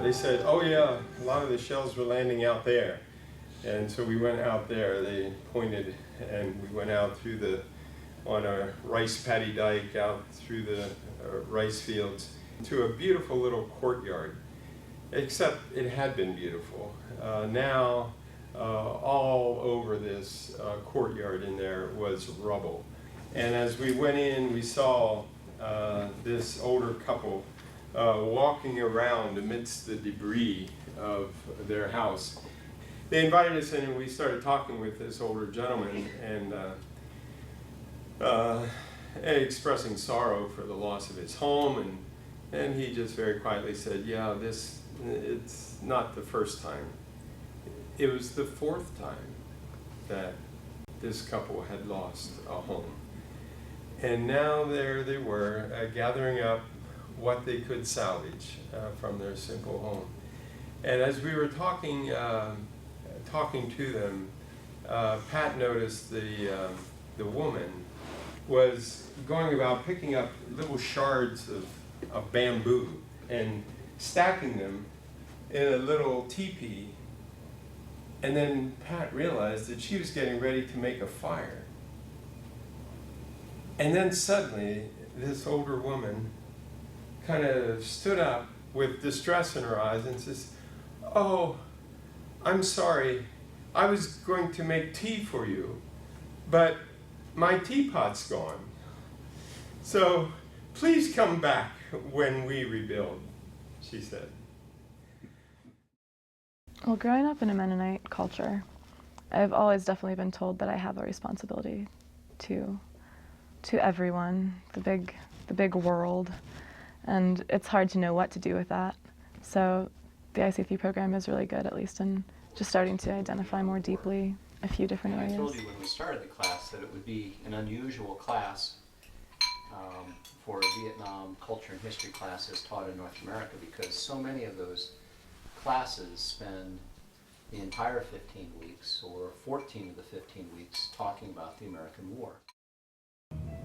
they said, oh yeah, a lot of the shells were landing out there. And so we went out there, they pointed, and we went out on a rice paddy dike out through the rice fields to a beautiful little courtyard, except it had been beautiful. Now, all over this courtyard in there was rubble. And as we went in, we saw this older couple walking around amidst the debris of their house. They invited us in and we started talking with this older gentleman and expressing sorrow for the loss of his home, and he just very quietly said, yeah, it's not the first time. It was the fourth time that this couple had lost a home. And now there they were, gathering up what they could salvage from their simple home. And as we were talking to them, Pat noticed the woman was going about picking up little shards of bamboo and stacking them in a little teepee. And then Pat realized that she was getting ready to make a fire. And then suddenly, this older woman kind of stood up with distress in her eyes and says, oh, I'm sorry, I was going to make tea for you, but my teapot's gone. So please come back when we rebuild, she said. Well, growing up in a Mennonite culture, I've always definitely been told that I have a responsibility to everyone, the big world, and it's hard to know what to do with that. So the IC3 program is really good, at least in just starting to identify more deeply a few different areas. I told you when we started the class that it would be an unusual class for Vietnam culture and history classes taught in North America, because so many of those classes spend the entire 15 weeks or 14 of the 15 weeks talking about the American War.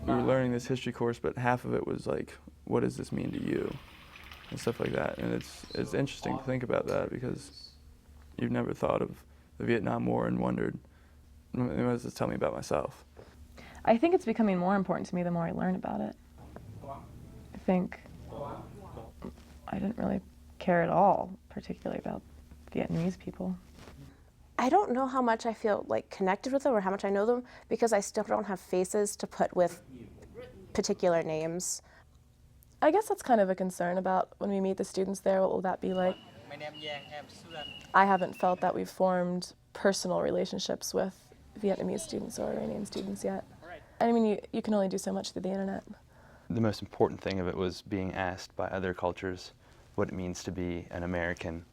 We were learning this history course, but half of it was like, what does this mean to you? And stuff like that. And it's interesting to think about that, because you've never thought of the Vietnam War and wondered, what does this tell me about myself? I think it's becoming more important to me the more I learn about it. I think I didn't really care at all, particularly about Vietnamese people. I don't know how much I feel like connected with them or how much I know them, because I still don't have faces to put with particular names. I guess that's kind of a concern about when we meet the students there, what will that be like? I haven't felt that we've formed personal relationships with Vietnamese students or Iranian students yet. I mean, you can only do so much through the internet. The most important thing of it was being asked by other cultures what it means to be an American.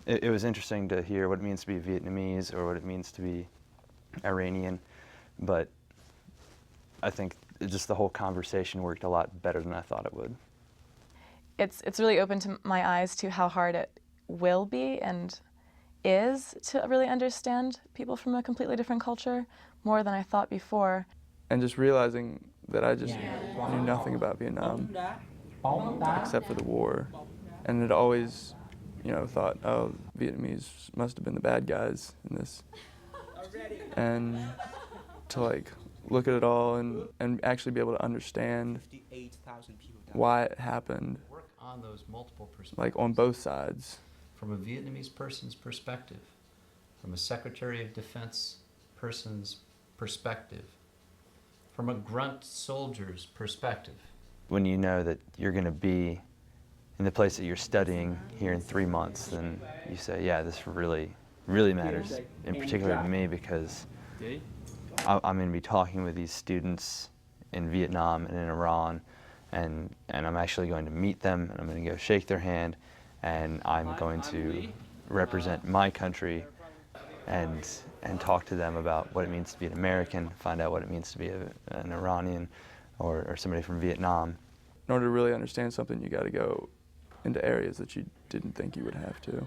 It was interesting to hear what it means to be Vietnamese or what it means to be Iranian, but I think just the whole conversation worked a lot better than I thought it would. It's really opened my eyes to how hard it will be and is to really understand people from a completely different culture, more than I thought before. And just realizing that I just knew nothing about Vietnam except for the war, and had always, thought, oh, Vietnamese must have been the bad guys in this. And to look at it all and actually be able to understand why it happened, On those multiple perspectives. on both sides. From a Vietnamese person's perspective, from a Secretary of Defense person's perspective, from a grunt soldier's perspective. When you know that you're going to be in the place that you're studying here in 3 months, then you say, yeah, this really, really matters, in particular to me, because I'm going to be talking with these students in Vietnam and in Iran, and I'm actually going to meet them, and I'm going to go shake their hand, and I'm going to represent my country and talk to them about what it means to be an American, find out what it means to be an Iranian or somebody from Vietnam. In order to really understand something, you got to go into areas that you didn't think you would have to.